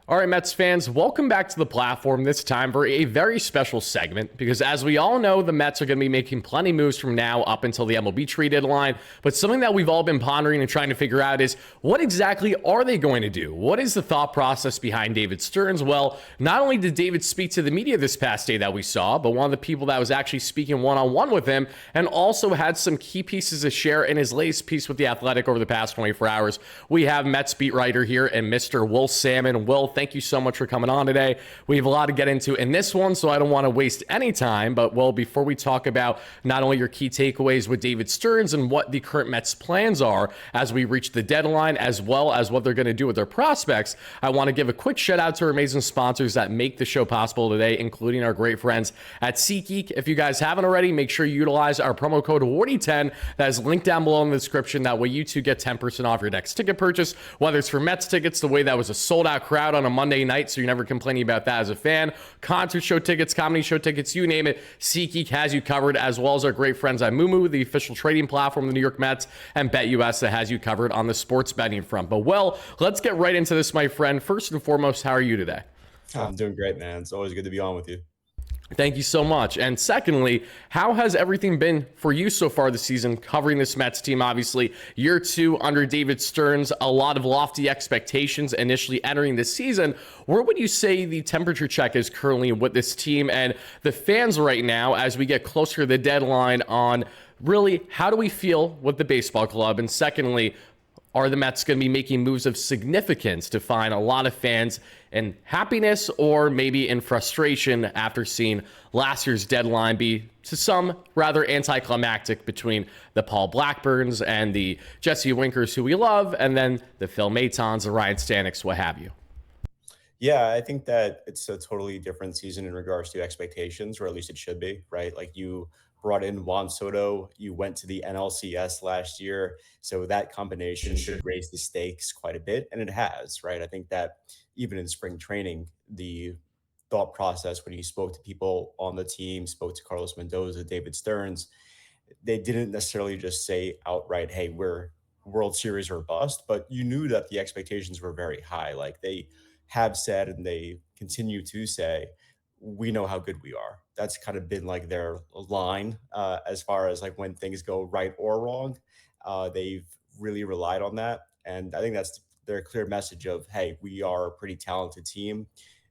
All right, Mets fans, welcome back to the platform, this time for a very special segment, because as we all know, the Mets are going to be making plenty moves from now up until the MLB trade deadline. But something that we've all been pondering and trying to figure out is, what exactly are they going to do? What is the thought process behind David Stearns? Well, not only did David speak to the media this past day that we saw, but one of the people that was actually speaking one-on-one with him and also had some key pieces to share in his latest piece with The Athletic over the past 24 hours. We have Mets beat writer here and Mr. Will Sammon. Will, thank you so much for coming on today. We have a lot to get into in this one, so I don't want to waste any time. But, well, before we talk about not only your key takeaways with David Stearns and what the current Mets plans are as we reach the deadline, as well as what they're going to do with their prospects, I want to give a quick shout out to our amazing sponsors that make the show possible today, including our great friends at SeatGeek. If you guys haven't already, make sure you utilize our promo code WARDY10 that is linked down below in the description. That way you too get 10% off your next ticket purchase, whether it's for Mets tickets, the way that was a sold-out crowd on a Monday night, so you're never complaining about that as a fan, concert show tickets, comedy show tickets, you name it, SeatGeek has you covered, as well as our great friends at Moomoo, the official trading platform of the New York Mets, and BetUS that has you covered on the sports betting front. But, well, let's get right into this, my friend. First and foremost, how are you today? I'm doing great, man. It's always good to be on with you. Thank you so much. And secondly, how has everything been for you so far this season, covering this Mets team? Obviously, year two under David Stearns, a lot of lofty expectations initially entering this season. Where would you say the temperature check is currently with this team and the fans right now as we get closer to the deadline on really how do we feel with the baseball club? And secondly, are the Mets going to be making moves of significance to find a lot of fans in happiness or maybe in frustration after seeing last year's deadline be, to some, rather anticlimactic between the Paul Blackburns and the Jesse Winkers, who we love, and then the Phil Matons, the Ryan Staneks, what have you? Yeah, I think that it's a totally different season in regards to expectations, or at least it should be, right? Like you brought in Juan Soto, you went to the NLCS last year, so that combination should raise the stakes quite a bit, and it has, right? I think that even in spring training, the thought process when you spoke to people on the team, spoke to Carlos Mendoza, David Stearns, they didn't necessarily just say outright, "Hey, we're World Series or bust," but you knew that the expectations were very high. Like they have said and they continue to say, we know how good we are. That's kind of been like their line as far as like when things go right or wrong. They've really relied on that. And I think that's their clear message of, hey, we are a pretty talented team.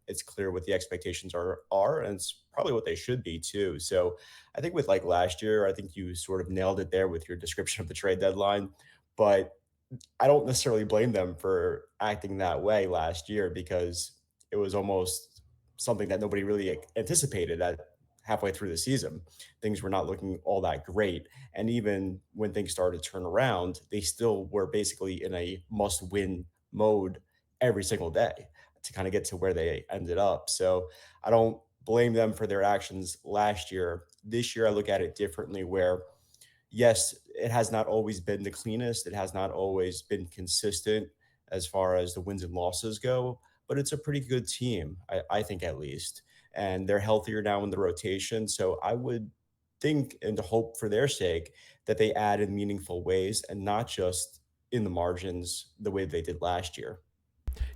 It's clear what the expectations are, and it's probably what they should be too. So I think with like last year, I think you sort of nailed it there with your description of the trade deadline. But I don't necessarily blame them for acting that way last year because it was almost something that nobody really anticipated at halfway through the season. Things were not looking all that great. And even when things started to turn around, they still were basically in a must-win mode every single day to kind of get to where they ended up. So I don't blame them for their actions last year. This year, I look at it differently where yes, it has not always been the cleanest. It has not always been consistent as far as the wins and losses go, but it's a pretty good team, I think at least. And they're healthier now in the rotation. So I would think and hope for their sake that they add in meaningful ways and not just in the margins the way they did last year.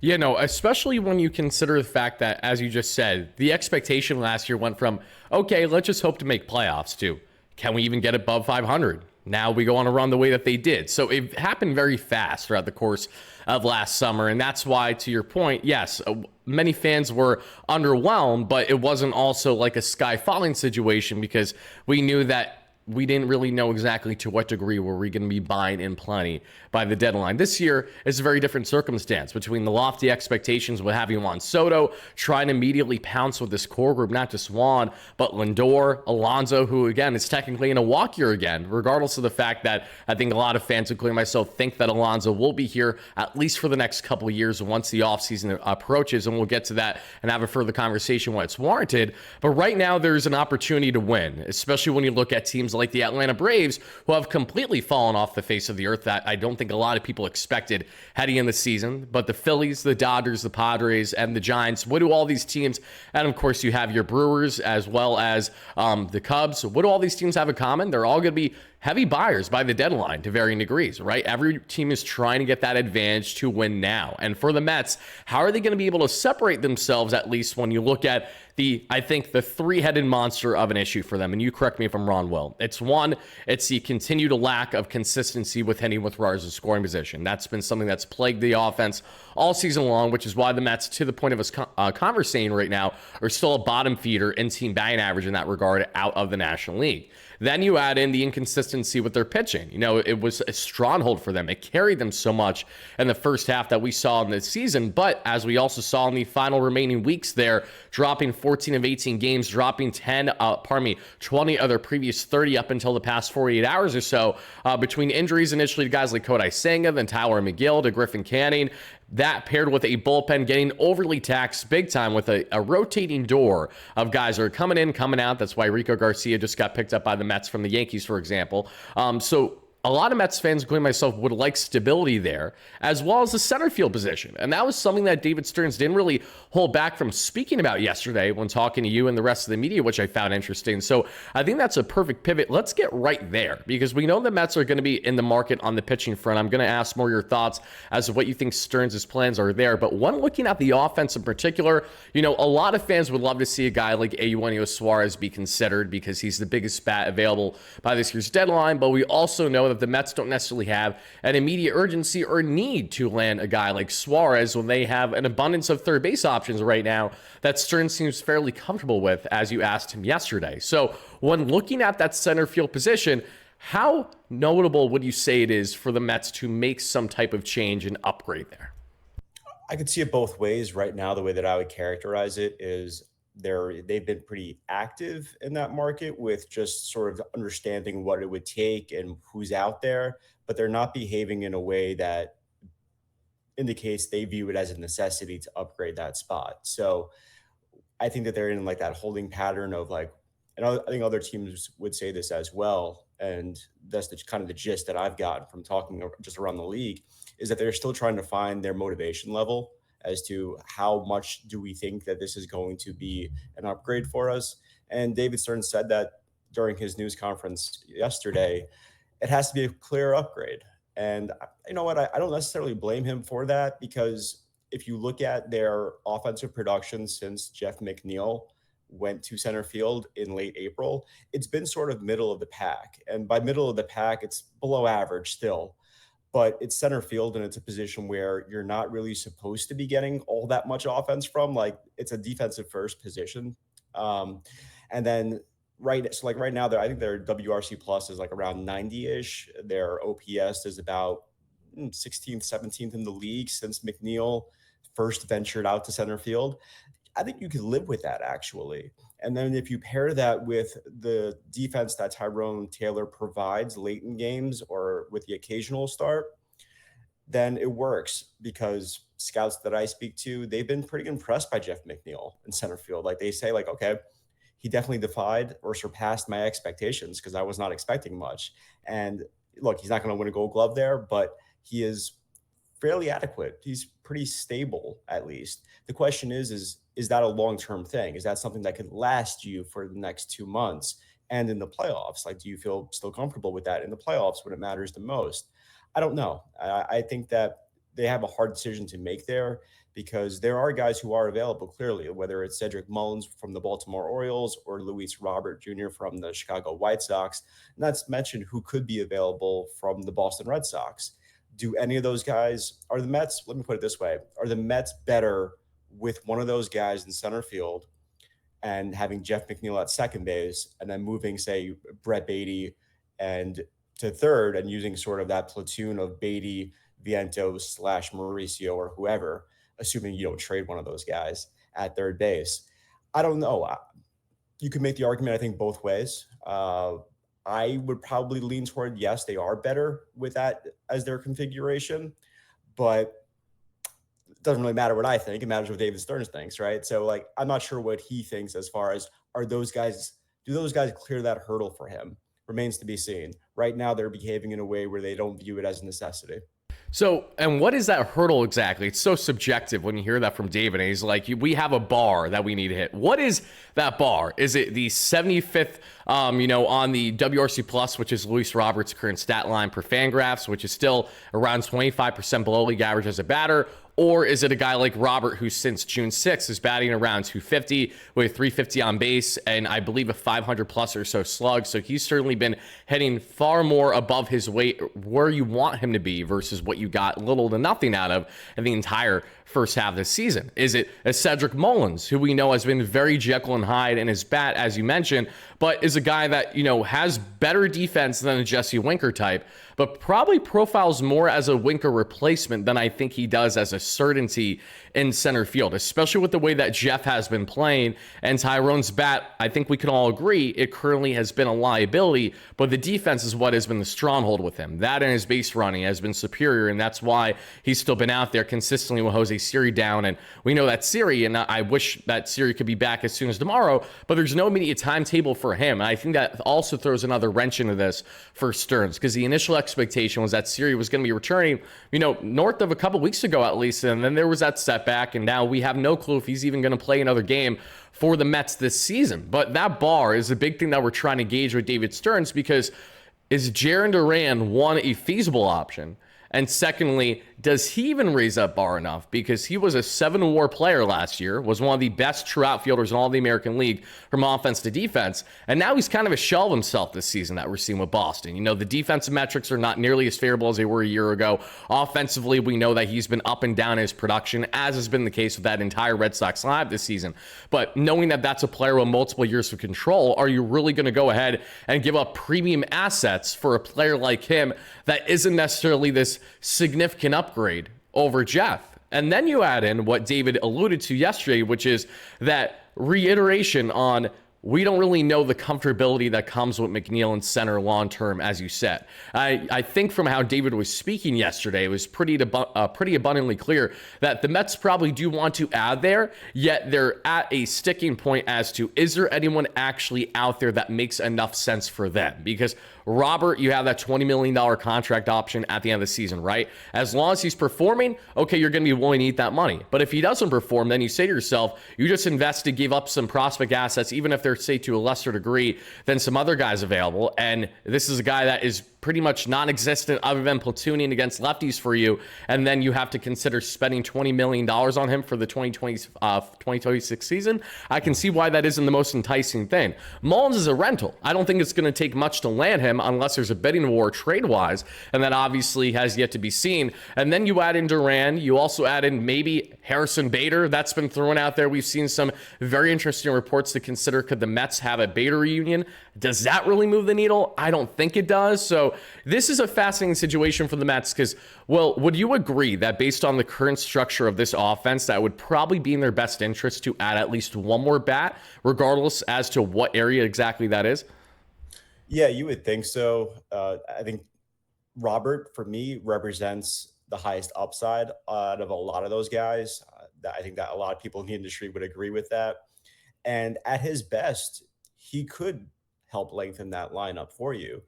Yeah, no, especially when you consider the fact that, as you just said, the expectation last year went from, okay, let's just hope to make playoffs to, can we even get above 500? Now we go on a run the way that they did. So it happened very fast throughout the course of last summer. And that's why, to your point, yes, many fans were underwhelmed, but it wasn't also like a sky falling situation because we knew that we didn't really know exactly to what degree were we going to be buying in plenty by the deadline. This year is a very different circumstance between the lofty expectations with having Juan Soto, trying to immediately pounce with this core group, not just Juan, but Lindor, Alonso, who again is technically in a walk year again, regardless of the fact that I think a lot of fans, including myself, think that Alonso will be here at least for the next couple of years once the offseason approaches, and we'll get to that and have a further conversation when it's warranted. But right now there's an opportunity to win, especially when you look at teams like the Atlanta Braves, who have completely fallen off the face of the earth that I don't think a lot of people expected heading in the season. But the Phillies, the Dodgers, the Padres, and the Giants, what do all these teams, and of course you have your Brewers as well as the Cubs, what do all these teams have in common? They're all going to be heavy buyers by the deadline to varying degrees, right? Every team is trying to get that advantage to win now. And for the Mets, how are they going to be able to separate themselves, at least when you look at I think the three-headed monster of an issue for them? And you correct me if I'm wrong, Will. It's one, it's the continued lack of consistency with hitting with runners in scoring position. That's been something that's plagued the offense all season long, which is why the Mets, to the point of us conversating right now, are still a bottom feeder in team batting average in that regard out of the National League. Then you add in the inconsistency with their pitching. It was a stronghold for them. It carried them so much in the first half that we saw in the season. But as we also saw in the final remaining weeks there, dropping 14 of 18 games, dropping 20 of their previous 30 up until the past 48 hours or so, between injuries initially to guys like Kodai Senga, then Tyler McGill, to Griffin Canning. That paired with a bullpen getting overly taxed big time with a rotating door of guys that are coming in, coming out. That's why Rico Garcia just got picked up by the Mets from the Yankees, for example. So a lot of Mets fans, including myself, would like stability there, as well as the center field position. And that was something that David Stearns didn't really hold back from speaking about yesterday when talking to you and the rest of the media, which I found interesting. So I think that's a perfect pivot. Let's get right there, because we know the Mets are going to be in the market on the pitching front. I'm going to ask more your thoughts as to what you think Stearns' plans are there. But one, looking at the offense in particular, a lot of fans would love to see a guy like Eugenio Suarez be considered because he's the biggest bat available by this year's deadline. But we also know that the Mets don't necessarily have an immediate urgency or need to land a guy like Suarez when they have an abundance of third base options right now that Stearns seems fairly comfortable with, as you asked him yesterday. So when looking at that center field position, how notable would you say it is for the Mets to make some type of change and upgrade there? I could see it both ways right now. The way that I would characterize it is they've been pretty active in that market with just sort of understanding what it would take and who's out there, but they're not behaving in a way that indicates they view it as a necessity to upgrade that spot. So I think that they're in like that holding pattern of like, and I think other teams would say this as well. And that's the kind of the gist that I've gotten from talking just around the league, is that they're still trying to find their motivation level as to how much do we think that this is going to be an upgrade for us. And David Stern said that during his news conference yesterday, it has to be a clear upgrade. And you know what? I don't necessarily blame him for that, because if you look at their offensive production since Jeff McNeil went to center field in late April, it's been sort of middle of the pack. And by middle of the pack, it's below average still. But it's center field, and it's a position where you're not really supposed to be getting all that much offense from. Like, it's a defensive first position. And then right now, I think their WRC plus is like around 90-ish. Their OPS is about 16th, 17th in the league since McNeil first ventured out to center field. I think you could live with that, actually. And then if you pair that with the defense that Tyrone Taylor provides late in games or with the occasional start, then it works, because scouts that I speak to, they've been pretty impressed by Jeff McNeil in center field. Like, they say, like, okay, he definitely defied or surpassed my expectations, because I was not expecting much. And look, he's not going to win a Gold Glove there, but he is fairly adequate. He's pretty stable, at least. The question is that a long-term thing? Is that something that could last you for the next 2 months and in the playoffs? Like, do you feel still comfortable with that in the playoffs when it matters the most? I don't know. I think that they have a hard decision to make there, because there are guys who are available, clearly, whether it's Cedric Mullins from the Baltimore Orioles or Luis Robert Jr. from the Chicago White Sox. Not to mention who could be available from the Boston Red Sox. Do any of those guys, are the Mets, let me put it this way, are the Mets better with one of those guys in center field and having Jeff McNeil at second base, and then moving, say, Brett Beatty and to third, and using sort of that platoon of Beatty, Vientos / Mauricio or whoever, assuming you don't trade one of those guys at third base? I don't know. You could make the argument, I think, both ways. I would probably lean toward, yes, they are better with that as their configuration, but it doesn't really matter what I think. It matters what David Stearns thinks, right? So, like, I'm not sure what he thinks as far as, do those guys clear that hurdle for him? Remains to be seen. Right now, they're behaving in a way where they don't view it as a necessity. So, and what is that hurdle exactly? It's so subjective when you hear that from David. And he's like, we have a bar that we need to hit. What is that bar? Is it the 75th, on the WRC Plus, which is Luis Roberts' current stat line per Fangraphs, which is still around 25% below league average as a batter? Or is it a guy like Robert, who since June 6th is batting around 250 with 350 on base and I believe a 500 plus or so slug? So he's certainly been hitting far more above his weight where you want him to be versus what you got little to nothing out of in the entire first half of the season. Is it a Cedric Mullins, who we know has been very Jekyll and Hyde in his bat, as you mentioned, but is a guy that, has better defense than a Jesse Winker type, but probably profiles more as a Winker replacement than I think he does as a certainty in center field, especially with the way that Jeff has been playing. And Tyrone's bat, I think we can all agree, it currently has been a liability, but the defense is what has been the stronghold with him. That and his base running has been superior, and that's why he's still been out there consistently with Jose Siri down. And we know that Siri, and I wish that Siri could be back as soon as tomorrow, but there's no immediate timetable for him. And I think that also throws another wrench into this for Stearns, because the initial expectation was that Siri was going to be returning, north of a couple weeks ago at least, and then there was that setback, and now we have no clue if he's even going to play another game for the Mets this season. But that bar is a big thing that we're trying to gauge with David Stearns, because is Jarren Duran, one, a feasible option? And secondly, does he even raise that bar enough? Because he was a 7-WAR player last year, was one of the best true outfielders in all the American League from offense to defense, and now he's kind of a shell of himself this season that we're seeing with Boston. The defensive metrics are not nearly as favorable as they were a year ago. Offensively, we know that he's been up and down in his production, as has been the case with that entire Red Sox lineup this season. But knowing that that's a player with multiple years of control, are you really going to go ahead and give up premium assets for a player like him that isn't necessarily this significant upgrade over Jeff? And then you add in what David alluded to yesterday, which is that reiteration on, we don't really know the comfortability that comes with McNeil in center long term, as you said. I think from how David was speaking yesterday, it was pretty abundantly clear that the Mets probably do want to add there, yet they're at a sticking point as to, is there anyone actually out there that makes enough sense for them? Because Robert, you have that $20 million contract option at the end of the season, right? As long as he's performing, okay, you're going to be willing to eat that money. But if he doesn't perform, then you say to yourself, you just invest to give up some prospect assets, even if they're, say, to a lesser degree than some other guys available. And this is a guy that is pretty much non-existent other than platooning against lefties for you, and then you have to consider spending $20 million on him for the 2026 season. I can see why that isn't the most enticing thing. Mullins is a rental. I don't think it's going to take much to land him unless there's a bidding war trade-wise, and that obviously has yet to be seen. And then you add in Duran. You also add in maybe Harrison Bader. That's been thrown out there. We've seen some very interesting reports to consider. Could the Mets have a Bader reunion? Does that really move the needle? I don't think it does. So this is a fascinating situation for the Mets because, well, would you agree that based on the current structure of this offense, that would probably be in their best interest to add at least one more bat, regardless as to what area exactly that is? Yeah, you would think so. I think Robert, for me, represents the highest upside out of a lot of those guys. I think that a lot of people in the industry would agree with that. And at his best, he could help lengthen that lineup for you.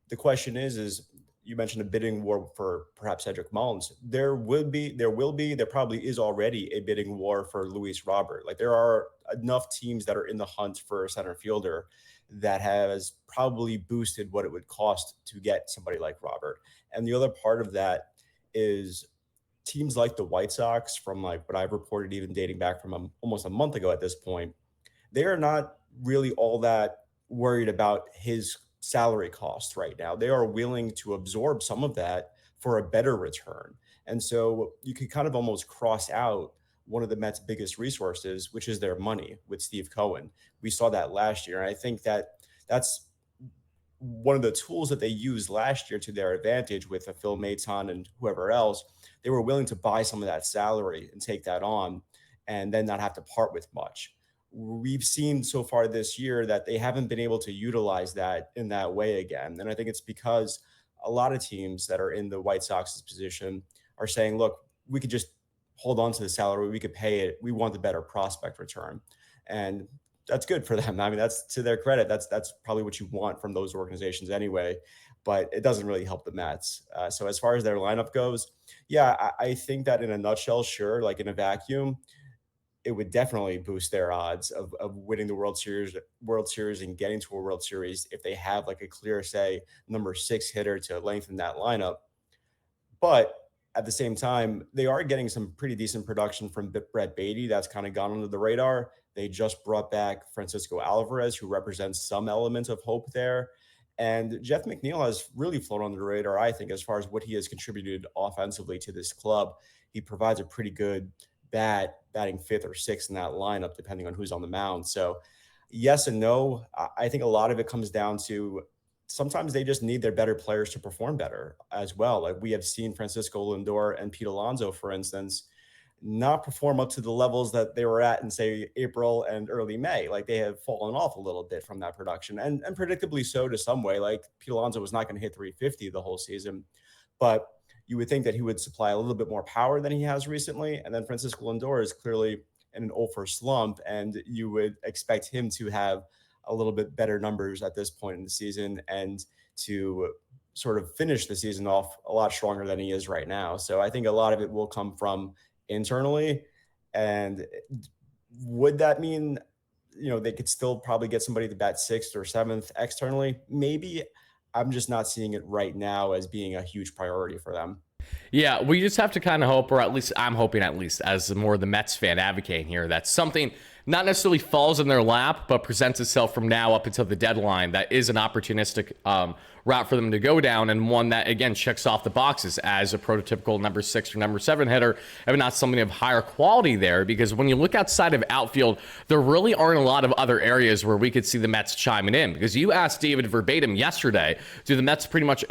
The question is you mentioned a bidding war for perhaps Cedric Mullins. There probably is already a bidding war for Luis Robert. Like there are enough teams that are in the hunt for a center fielder that has probably boosted what it would cost to get somebody like Robert. And the other part of that is teams like the White Sox, from like what I've reported, even dating back from almost a month ago at this point, they are not really all that worried about his salary cost right now. They are willing to absorb some of that for a better return. And so you could kind of almost cross out one of the Mets' biggest resources, which is their money with Steve Cohen. We saw that last year. And I think that that's one of the tools that they used last year to their advantage with a Phil Maton and whoever else. They were willing to buy some of that salary and take that on and then not have to part with much. We've seen so far this year that they haven't been able to utilize that in that way again. And I think it's because a lot of teams that are in the White Sox's position are saying, look, we could just hold on to the salary. We could pay it. We want the better prospect return. And that's good for them. I mean, that's to their credit. That's probably what you want from those organizations anyway. but it doesn't really help the Mets. So as far as their lineup goes, yeah, I think that in a nutshell, sure, like in a vacuum, it would definitely boost their odds of winning the World Series and getting to a World Series if they have like a clear, say, number six hitter to lengthen that lineup. But at the same time, they are getting some pretty decent production from Brett Beatty. That's kind of gone under the radar. They just brought back Francisco Alvarez, who represents some element of hope there. And Jeff McNeil has really flown under the radar, I think, as far as what he has contributed offensively to this club. He provides a pretty good batting fifth or sixth in that lineup, depending on who's on the mound. So, yes and no. I think a lot of it comes down to sometimes they just need their better players to perform better as well. Like we have seen Francisco Lindor and Pete Alonso, for instance, not perform up to the levels that they were at in, say, April and early May. Like they have fallen off a little bit from that production, and predictably so to some way. Like Pete Alonso was not going to hit 350 the whole season, but you would think that he would supply a little bit more power than he has recently. And then Francisco Lindor is clearly in an 0 for slump, and you would expect him to have a little bit better numbers at this point in the season and to sort of finish the season off a lot stronger than he is right now. So I think a lot of it will come from internally. And would that mean, they could still probably get somebody to bat sixth or seventh externally? Maybe. I'm just not seeing it right now as being a huge priority for them. Yeah, we just have to kind of hope, or at least I'm hoping, at least as more of the Mets fan advocating here, that something not necessarily falls in their lap, but presents itself from now up until the deadline that is an opportunistic route for them to go down, and one that, again, checks off the boxes as a prototypical number six or number seven hitter, if not something of higher quality there. Because when you look outside of outfield, there really aren't a lot of other areas where we could see the Mets chiming in. Because you asked David verbatim yesterday, do the Mets pretty much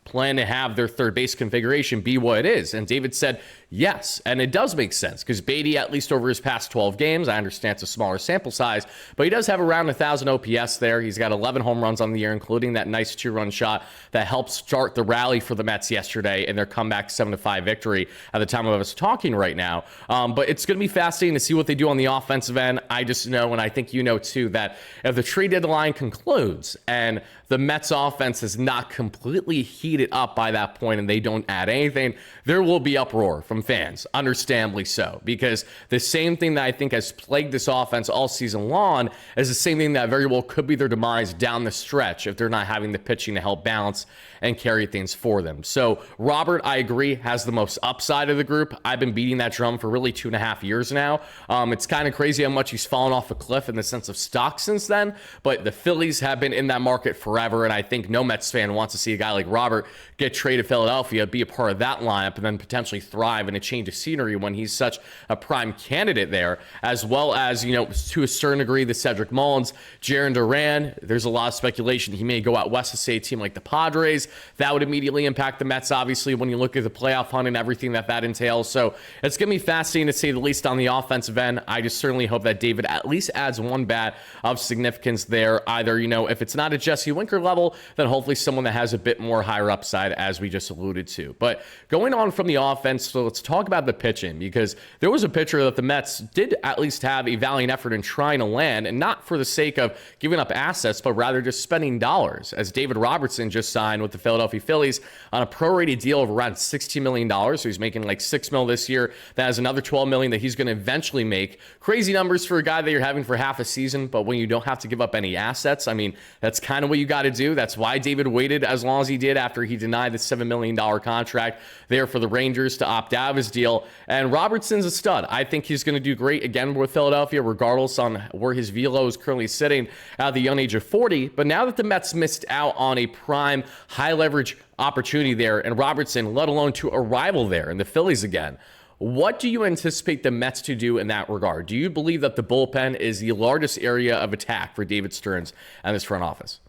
plan to have their third base configuration be what it is? And David said yes, and it does make sense because Beatty, at least over his past 12 games, I understand it's a smaller sample size, but he does have around 1,000 OPS there. He's got 11 home runs on the year, including that nice two-run shot that helped start the rally for the Mets yesterday in their comeback 7-5 victory at the time of us talking right now. But it's going to be fascinating to see what they do on the offensive end. I just know, and I think you know too, that if the trade deadline concludes and the Mets offense is not completely heated up by that point and they don't add anything, there will be uproar from fans, understandably so, because the same thing that I think has plagued this offense all season long is the same thing that very well could be their demise down the stretch if they're not having the pitching to help balance and carry things for them. So Robert, I agree, has the most upside of the group. I've been beating that drum for really 2.5 years now. It's kind of crazy how much he's fallen off a cliff in the sense of stock since then, but the Phillies have been in that market forever, and I think no Mets fan wants to see a guy like Robert get traded to Philadelphia, be a part of that lineup, and then potentially thrive in a change of scenery when he's such a prime candidate there, as well as, to a certain degree, the Cedric Mullins, Jarren Duran. There's a lot of speculation he may go out west to, say, a team like the Padres. That would immediately impact the Mets, obviously, when you look at the playoff hunt and everything that entails. So it's going to be fascinating to say the least on the offensive end. I just certainly hope that David at least adds one bat of significance there. Either, if it's not a Jesse Winker level, then hopefully someone that has a bit more higher upside, as we just alluded to. But going on from the offense, so let's talk about the pitching, because there was a pitcher that the Mets did at least have a valiant effort in trying to land, and not for the sake of giving up assets, but rather just spending dollars, as David Robertson just signed with the Philadelphia Phillies on a prorated deal of around $16 million. So he's making like $6 million this year. That has another $12 million that he's going to eventually make. Crazy numbers for a guy that you're having for half a season, but when you don't have to give up any assets, I mean, that's kind of what you got to do. That's why David waited as long as he did after he denied the $7 million contract there for the Rangers to opt out of his deal. And Robertson's a stud. I think he's going to do great again with Philadelphia, regardless on where his velo is currently sitting at the young age of 40. But now that the Mets missed out on a prime, high leverage opportunity there, and Robertson, let alone to a rival there in the Phillies again, what do you anticipate the Mets to do in that regard? Do you believe that the bullpen is the largest area of attack for David Stearns and his front office?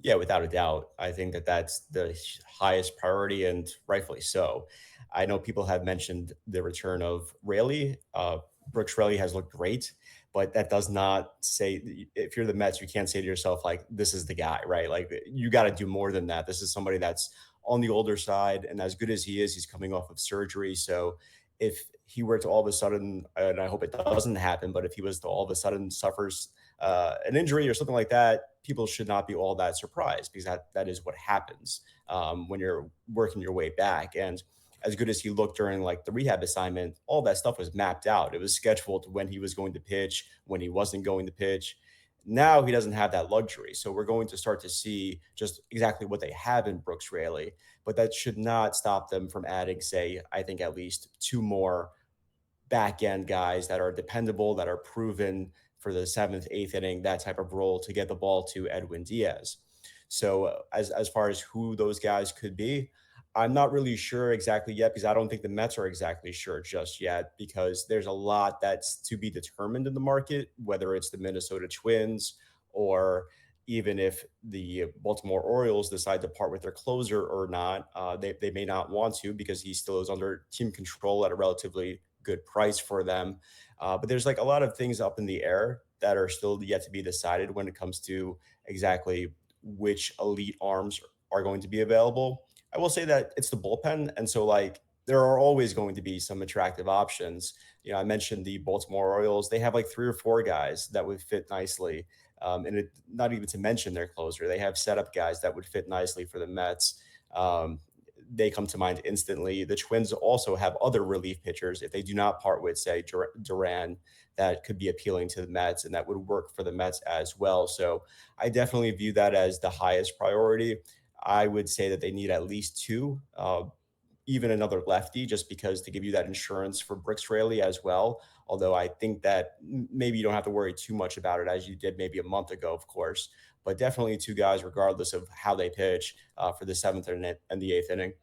Yeah, without a doubt. I think that that's the highest priority, and rightfully so. I know people have mentioned the return of Raley. Brooks Raley has looked great, but that does not say, if you're the Mets, you can't say to yourself, like, this is the guy, right? Like, you got to do more than that. This is somebody that's on the older side, and as good as he is, he's coming off of surgery. So if he were to all of a sudden, and I hope it doesn't happen, but if he was to all of a sudden suffers an injury or something like that, people should not be all that surprised, because that is what happens when you're working your way back. And as good as he looked during like the rehab assignment, all that stuff was mapped out. It was scheduled when he was going to pitch, when he wasn't going to pitch. Now he doesn't have that luxury. So we're going to start to see just exactly what they have in Brooks Raley, but that should not stop them from adding, say, I think at least two more back end guys that are dependable, that are proven for the seventh, eighth inning, that type of role to get the ball to Edwin Diaz. So as far as who those guys could be, I'm not really sure exactly yet, because I don't think the Mets are exactly sure just yet, because there's a lot that's to be determined in the market, whether it's the Minnesota Twins or even if the Baltimore Orioles decide to part with their closer or not. They may not want to, because he still is under team control at a relatively good price for them. But there's like a lot of things up in the air that are still yet to be decided when it comes to exactly which elite arms are going to be available. I will say that it's the bullpen. And so, like, there are always going to be some attractive options. I mentioned the Baltimore Orioles. They have like three or four guys that would fit nicely. Not even to mention their closer. They have setup guys that would fit nicely for the Mets. They come to mind instantly. The Twins also have other relief pitchers, if they do not part with, say, Duran, that could be appealing to the Mets and that would work for the Mets as well. So I definitely view that as the highest priority. I would say that they need at least two, even another lefty, just because to give you that insurance for Brooks Raley as well. Although I think that maybe you don't have to worry too much about it, as you did maybe a month ago, of course. But definitely two guys, regardless of how they pitch, for the seventh and the eighth inning.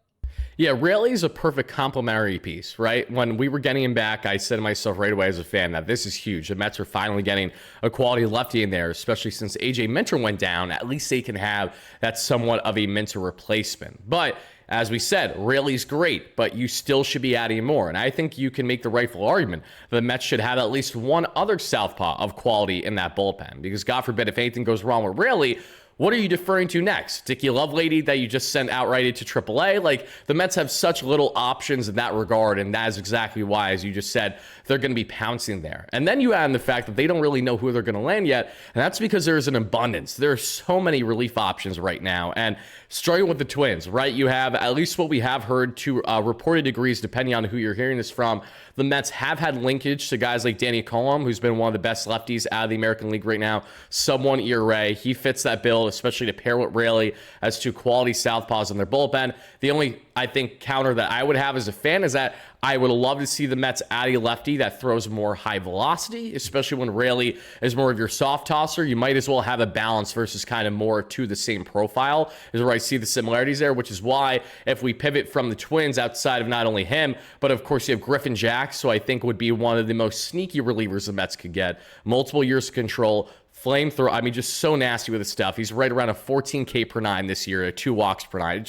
Yeah, Raley's a perfect complementary piece, right? When we were getting him back, I said to myself right away as a fan that this is huge. The Mets are finally getting a quality lefty in there, especially since AJ Minter went down. At least they can have that somewhat of a Minter replacement. But as we said, Raley's great, but you still should be adding more. And I think you can make the rightful argument that the Mets should have at least one other southpaw of quality in that bullpen. Because God forbid, if anything goes wrong with Raley, what are you deferring to next? Dicky Lovelady that you just sent outrighted to AAA? Like, the Mets have such little options in that regard, and that is exactly why, as you just said, they're going to be pouncing there. And then you add in the fact that they don't really know who they're going to land yet, and that's because there's an abundance. There are so many relief options right now, and starting with the Twins, right? You have, at least what we have heard, to reported degrees, depending on who you're hearing this from, the Mets have had linkage to guys like Danny Coulombe, who's been one of the best lefties out of the American League right now, sub-1 ERA. He fits that bill, especially to pair with Raley as two quality southpaws in their bullpen. The only, I think, counter that I would have as a fan is that I would love to see the Mets add a lefty that throws more high velocity, especially when Raley is more of your soft tosser. You might as well have a balance versus kind of more to the same profile is where I see the similarities there, which is why if we pivot from the Twins outside of not only him, but of course you have Griffin Jax, who I think would be one of the most sneaky relievers the Mets could get. Multiple years of control, flamethrower. I mean, just so nasty with his stuff. He's right around a 14K per nine this year, 2 walks per nine.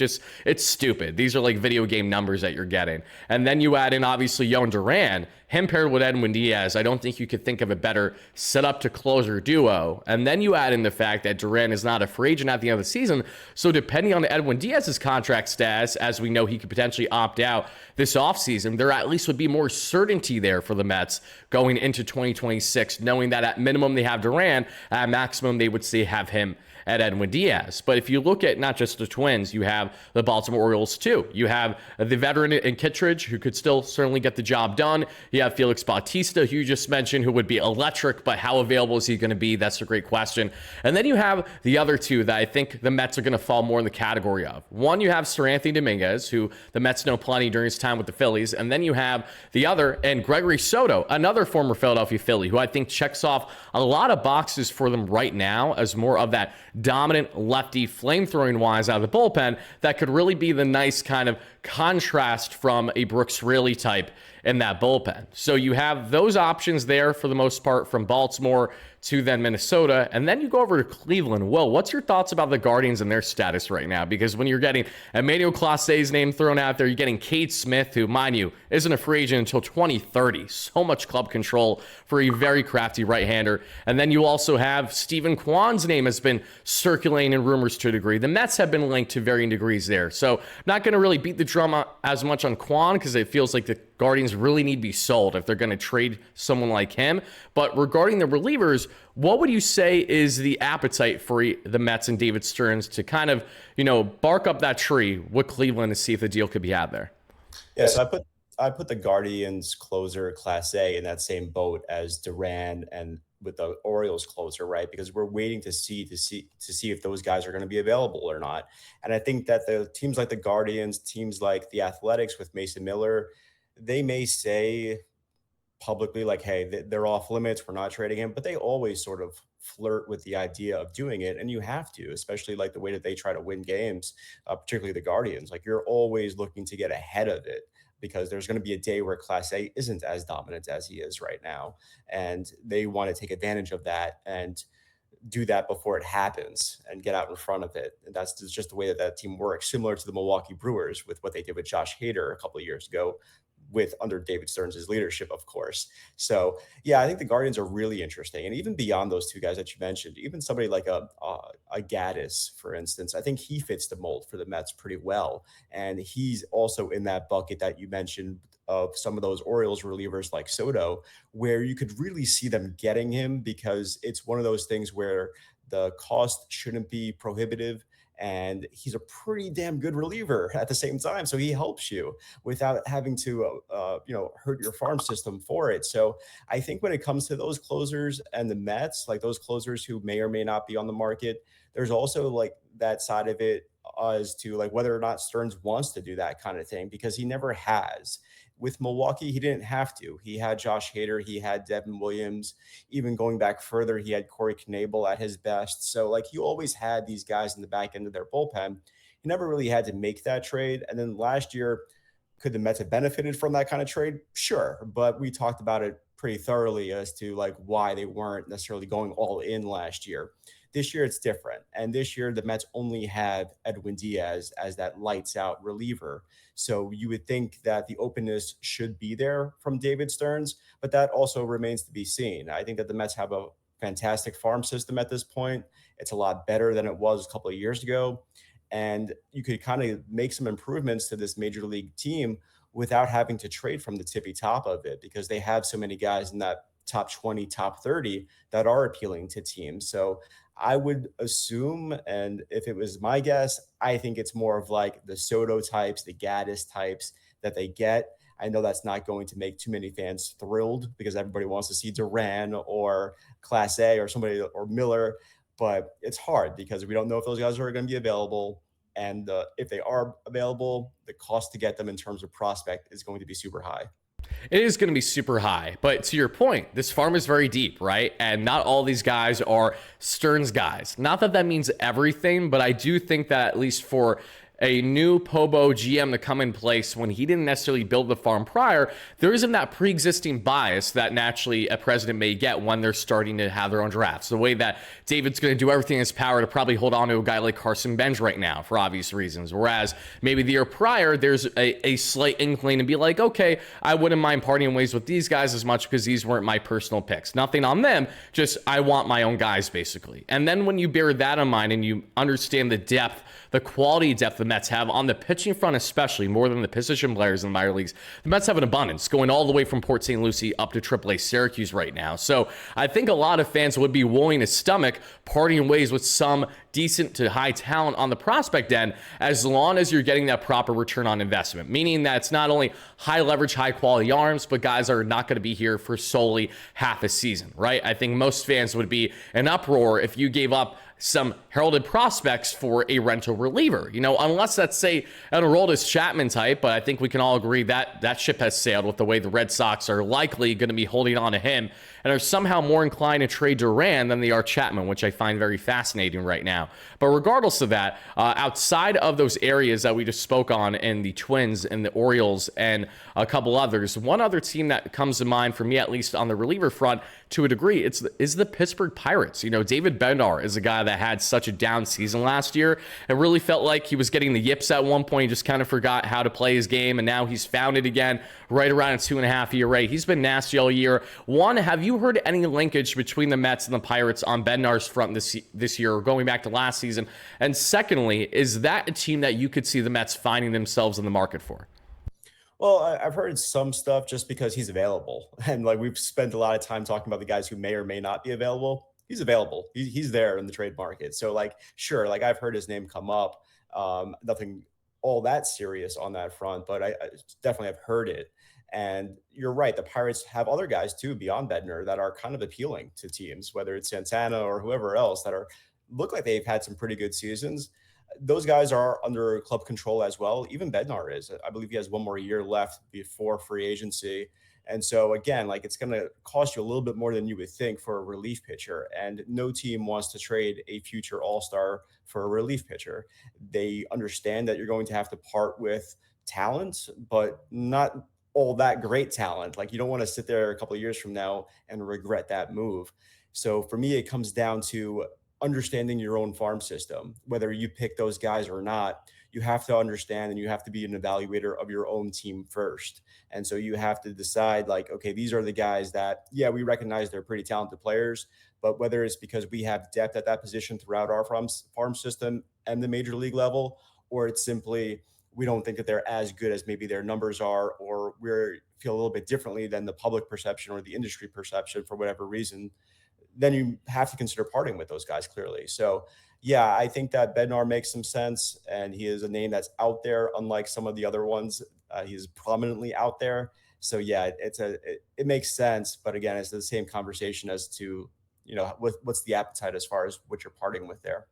It's stupid. These are like video game numbers that you're getting. And then you add in, obviously, Yohan Duran, him paired with Edwin Diaz. I don't think you could think of a better setup to closer duo. And then you add in the fact that Duran is not a free agent at the end of the season. So depending on Edwin Diaz's contract status, as we know he could potentially opt out this offseason, there at least would be more certainty there for the Mets going into 2026, knowing that at minimum they have Duran, at maximum they would say have him at Edwin Diaz. But if you look at not just the Twins, you have the Baltimore Orioles too. You have the veteran in Kittredge, who could still certainly get the job done. You have Felix Bautista, who you just mentioned, who would be electric, but how available is he going to be? That's a great question. And then you have the other two that I think the Mets are going to fall more in the category of. One, you have Sir Anthony Dominguez, who the Mets know plenty during his time with the Phillies. And then you have the other, and Gregory Soto, another former Philadelphia Philly, who I think checks off a lot of boxes for them right now as more of that dominant lefty flamethrowing wise out of the bullpen that could really be the nice kind of contrast from a Brooks Raley type in that bullpen. So you have those options there for the most part from Baltimore to then Minnesota. And then you go over to Cleveland. Will, what's your thoughts about the Guardians and their status right now? Because when you're getting Emmanuel Clase's name thrown out there, you're getting Cade Smith, who, mind you, isn't a free agent until 2030. So much club control for a very crafty right-hander. And then you also have Stephen Kwan's name has been circulating in rumors to a degree. The Mets have been linked to varying degrees there. So I'm not going to really beat the drum as much on Quan because it feels like the Guardians really need to be sold if they're going to trade someone like him. But regarding the relievers, what would you say is the appetite for the Mets and David Stearns to kind of, bark up that tree with Cleveland to see if the deal could be had there? Yeah, so I put the Guardians closer Class A in that same boat as Duran and with the Orioles closer, right? Because we're waiting to see if those guys are going to be available or not. And I think that the teams like the Guardians, teams like the Athletics with Mason Miller, they may say publicly like, hey, they're off limits, we're not trading him, but they always sort of flirt with the idea of doing it, and you have to, especially like the way that they try to win games, particularly the Guardians. Like you're always looking to get ahead of it because there's going to be a day where Class A isn't as dominant as he is right now, and they want to take advantage of that and do that before it happens and get out in front of it. And that's just the way that that team works, similar to the Milwaukee Brewers with what they did with Josh Hader a couple of years ago, with under David Stearns' leadership, of course. So yeah, I think the Guardians are really interesting. And even beyond those two guys that you mentioned, even somebody like a Gaddis, for instance, I think he fits the mold for the Mets pretty well. And he's also in that bucket that you mentioned of some of those Orioles relievers like Soto, where you could really see them getting him because it's one of those things where the cost shouldn't be prohibitive and he's a pretty damn good reliever at the same time. So he helps you without having to, hurt your farm system for it. So I think when it comes to those closers and the Mets, like those closers who may or may not be on the market, there's also like that side of it as to like whether or not Stearns wants to do that kind of thing, because he never has. With Milwaukee, he didn't have to. He had Josh Hader, he had Devin Williams. Even going back further, he had Corey Knebel at his best. So like he always had these guys in the back end of their bullpen. He never really had to make that trade. And then last year, could the Mets have benefited from that kind of trade? Sure. But we talked about it pretty thoroughly as to like why they weren't necessarily going all in last year. This year it's different. And this year the Mets only have Edwin Diaz as that lights out reliever. So you would think that the openness should be there from David Stearns, but that also remains to be seen. I think that the Mets have a fantastic farm system at this point. It's a lot better than it was a couple of years ago. And you could kind of make some improvements to this major league team without having to trade from the tippy top of it, because they have so many guys in that top 20, top 30 that are appealing to teams. So I would assume, and if it was my guess, I think it's more of like the Soto types, the Gaddis types that they get. I know that's not going to make too many fans thrilled because everybody wants to see Duran or Class A or somebody or Miller, but it's hard because we don't know if those guys are going to be available. And if they are available, the cost to get them in terms of prospect is going to be super high. It is going to be super high, but to your point, this farm is very deep, right? And not all these guys are Stearns guys. Not that that means everything, but I do think that at least for a new Pobo GM to come in place when he didn't necessarily build the farm prior, there isn't that pre-existing bias that naturally a president may get when they're starting to have their own drafts. The way that David's going to do everything in his power to probably hold on to a guy like Carson Bench right now for obvious reasons. Whereas maybe the year prior, there's a slight inkling to be like, okay, I wouldn't mind parting ways with these guys as much because these weren't my personal picks. Nothing on them, just I want my own guys basically. And then when you bear that in mind and you understand the depth, the quality depth the Mets have on the pitching front, especially more than the position players in the minor leagues, the Mets have an abundance going all the way from Port St. Lucie up to AAA Syracuse right now. So I think a lot of fans would be willing to stomach parting ways with some decent to high talent on the prospect end, as long as you're getting that proper return on investment, meaning that it's not only high leverage, high quality arms, but guys are not going to be here for solely half a season, right? I think most fans would be an uproar if you gave up some heralded prospects for a rental reliever, unless that's, say, an Aroldis Chapman type, but I think we can all agree that that ship has sailed with the way the Red Sox are likely going to be holding on to him and are somehow more inclined to trade Duran than they are Chapman, which I find very fascinating right now. But regardless of that, outside of those areas that we just spoke on in the Twins and the Orioles and a couple others, one other team that comes to mind for me, at least on the reliever front to a degree, is the Pittsburgh Pirates. David Bednar is a guy that had such a down season last year. It really felt like he was getting the yips at one point. He just kind of forgot how to play his game, and now he's found it again right around a 2.5 ERA. He's been nasty all year. One, have you you heard any linkage between the Mets and the Pirates on Bednar's front this year, or going back to last season? And secondly, is that a team that you could see the Mets finding themselves in the market for? Well, I've heard some stuff just because he's available, and like we've spent a lot of time talking about the guys who may or may not be available. He's available. He's there in the trade market. So like, sure, like I've heard his name come up. Nothing all that serious on that front, but I definitely have heard it. And you're right. The Pirates have other guys too beyond Bednar that are kind of appealing to teams, whether it's Santana or whoever else that are look like they've had some pretty good seasons. Those guys are under club control as well. Even Bednar is. I believe he has one more year left before free agency. And so again, like it's going to cost you a little bit more than you would think for a relief pitcher. And no team wants to trade a future all-star for a relief pitcher. They understand that you're going to have to part with talent, but not all that great talent. Like you don't want to sit there a couple of years from now and regret that move. So for me, it comes down to understanding your own farm system, whether you pick those guys or not. You have to understand and you have to be an evaluator of your own team first. And so you have to decide, like, okay, these are the guys that, yeah, we recognize they're pretty talented players, but whether it's because we have depth at that position throughout our farm system and the major league level, or it's simply we don't think that they're as good as maybe their numbers are, or we feel a little bit differently than the public perception or the industry perception for whatever reason, then you have to consider parting with those guys clearly. So, yeah, I think that Bednar makes some sense, and he is a name that's out there, unlike some of the other ones. He's prominently out there. So, yeah, it makes sense. But again, it's the same conversation as to what's the appetite as far as what you're parting with there.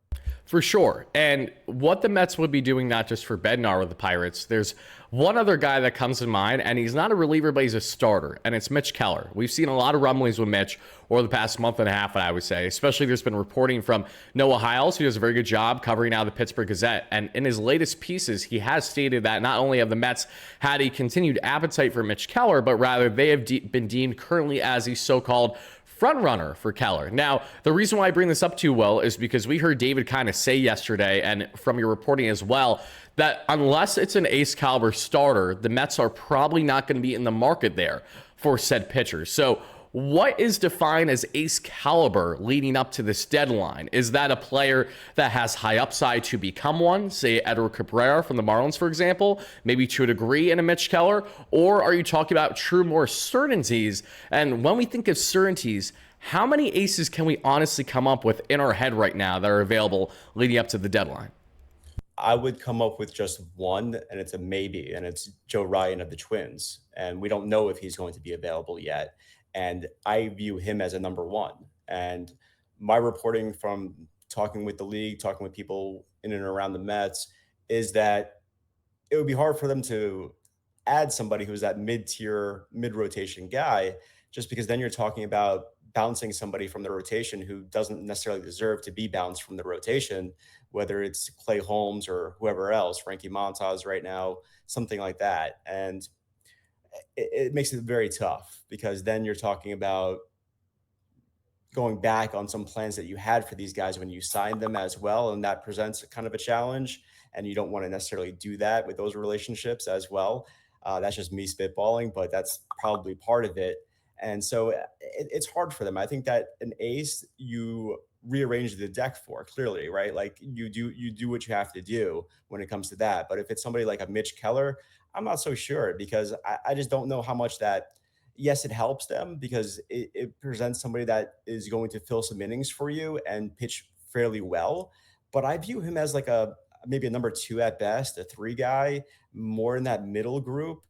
For sure. And what the Mets would be doing, not just for Bednar with the Pirates, there's one other guy that comes to mind, and he's not a reliever, but he's a starter, and it's Mitch Keller. We've seen a lot of rumblings with Mitch over the past month and a half, I would say, especially there's been reporting from Noah Hiles, who does a very good job covering now the Pittsburgh Gazette. And in his latest pieces, he has stated that not only have the Mets had a continued appetite for Mitch Keller, but rather they have been deemed currently as the so-called front runner for Keller. Now, the reason why I bring this up to you, Will, is because we heard David kind of say yesterday, and from your reporting as well, that unless it's an ace caliber starter, the Mets are probably not going to be in the market there for said pitchers. So what is defined as ace caliber leading up to this deadline? Is that a player that has high upside to become one, say Edward Cabrera from the Marlins, for example, maybe to a degree in a Mitch Keller? Or are you talking about true more certainties? And when we think of certainties, how many aces can we honestly come up with in our head right now that are available leading up to the deadline? I would come up with just one, and it's a maybe, and it's Joe Ryan of the Twins. And we don't know if he's going to be available yet. And I view him as a number one. And my reporting from talking with the league, talking with people in and around the Mets, is that it would be hard for them to add somebody who's that mid-tier, mid-rotation guy, just because then you're talking about bouncing somebody from the rotation who doesn't necessarily deserve to be bounced from the rotation, whether it's Clay Holmes or whoever else, Frankie Montas right now, something like that. And it makes it very tough because then you're talking about going back on some plans that you had for these guys when you signed them as well. And that presents kind of a challenge. And you don't want to necessarily do that with those relationships as well. That's just me spitballing, but that's probably part of it. And so it's hard for them. I think that an ace, you rearrange the deck for clearly, right? Like you do what you have to do when it comes to that. But if it's somebody like a Mitch Keller, I'm not so sure because I just don't know how much that, yes, it helps them because it presents somebody that is going to fill some innings for you and pitch fairly well. But I view him as like maybe a number two at best, a three guy, more in that middle group.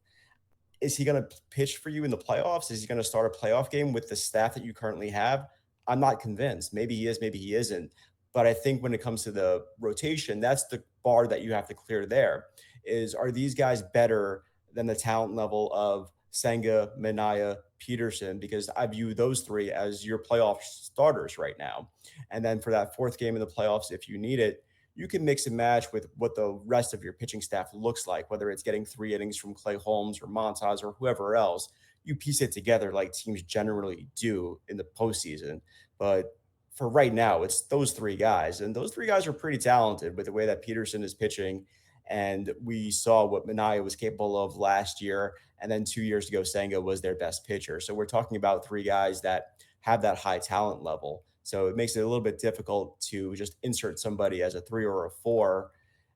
Is he going to pitch for you in the playoffs? Is he going to start a playoff game with the staff that you currently have? I'm not convinced. Maybe he is, maybe he isn't. But I think when it comes to the rotation, that's the bar that you have to clear there is are these guys better than the talent level of Senga, Minaya, Peterson? Because I view those three as your playoff starters right now. And then for that fourth game in the playoffs, if you need it, you can mix and match with what the rest of your pitching staff looks like, whether it's getting 3 innings from Clay Holmes or Montas or whoever else. You piece it together like teams generally do in the postseason. But for right now, it's those three guys. And those three guys are pretty talented with the way that Peterson is pitching. And we saw what Minaya was capable of last year. And then 2 years ago, Senga was their best pitcher. So we're talking about three guys that have that high talent level. So it makes it a little bit difficult to just insert somebody as a 3 or a 4,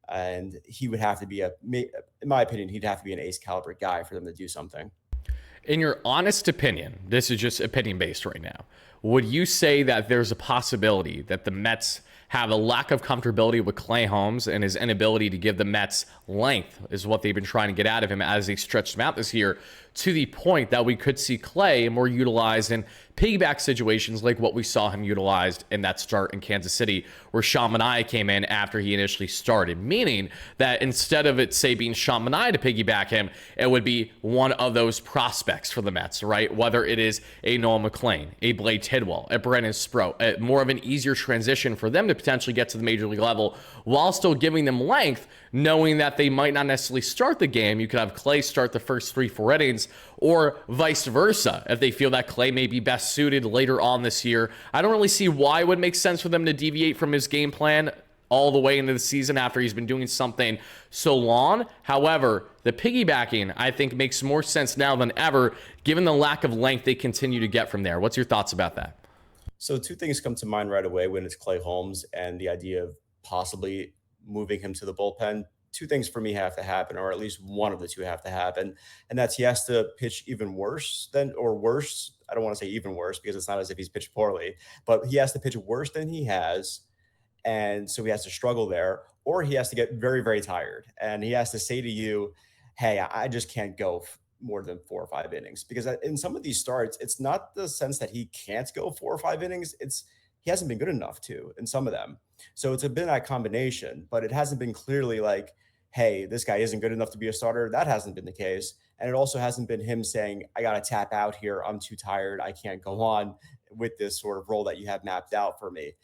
and he would have to be in my opinion, he'd have to be an ace caliber guy for them to do something. In your honest opinion, this is just opinion based right now, would you say that there's a possibility that the Mets have a lack of comfortability with Clay Holmes and his inability to give the Mets length is what they've been trying to get out of him as they stretched him out this year, to the point that we could see Clay more utilized in piggyback situations like what we saw him utilized in that start in Kansas City, where Sean Manaea came in after he initially started, meaning that instead of it, say, being Sean Manaea to piggyback him, it would be one of those prospects for the Mets, right? Whether it is a Noah McLean, a Blade Tidwell, a Brennan Sproat, more of an easier transition for them to potentially get to the major league level while still giving them length, knowing that they might not necessarily start the game. You could have Clay start the first 3-4 innings, or vice versa, if they feel that Clay may be best suited later on this year. I don't really see why it would make sense for them to deviate from his game plan all the way into the season after he's been doing something so long. However, the piggybacking, I think, makes more sense now than ever, given the lack of length they continue to get from there. What's your thoughts about that? So two things come to mind right away when it's Clay Holmes and the idea of possibly moving him to the bullpen. Two things for me have to happen, or at least one of the two have to happen. And that's he has to pitch even worse than, or worse. I don't want to say even worse because it's not as if he's pitched poorly, but he has to pitch worse than he has. And so he has to struggle there, or he has to get very, very tired. And he has to say to you, hey, I just can't go more than 4 or 5 innings, because in some of these starts, it's not the sense that he can't go 4 or 5 innings. It's he hasn't been good enough to in some of them. So it's been that combination, but it hasn't been clearly like, hey, this guy isn't good enough to be a starter. That hasn't been the case. And it also hasn't been him saying, I got to tap out here. I'm too tired. I can't go on with this sort of role that you have mapped out for me,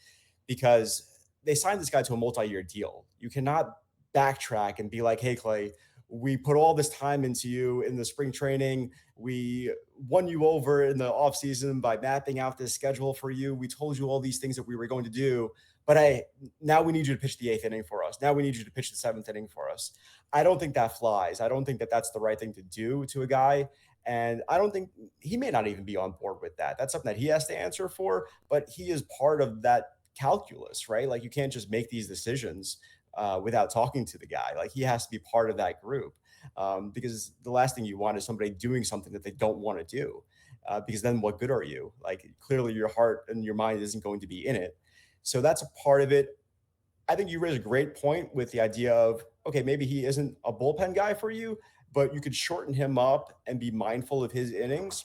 because they signed this guy to a multi-year deal. You cannot backtrack and be like, hey, Clay, we put all this time into you in the spring training. We won you over in the offseason by mapping out this schedule for you. We told you all these things that we were going to do. But now we need you to pitch the 8th inning for us. Now we need you to pitch the 7th inning for us. I don't think that flies. I don't think that that's the right thing to do to a guy. And I don't think he may not even be on board with that. That's something that he has to answer for, but he is part of that calculus, right? Like, you can't just make these decisions without talking to the guy. Like, he has to be part of that group, because the last thing you want is somebody doing something that they don't want to do, because then what good are you? Like, clearly your heart and your mind isn't going to be in it. So that's a part of it. I think you raised a great point with the idea of, okay, maybe he isn't a bullpen guy for you, but you could shorten him up and be mindful of his innings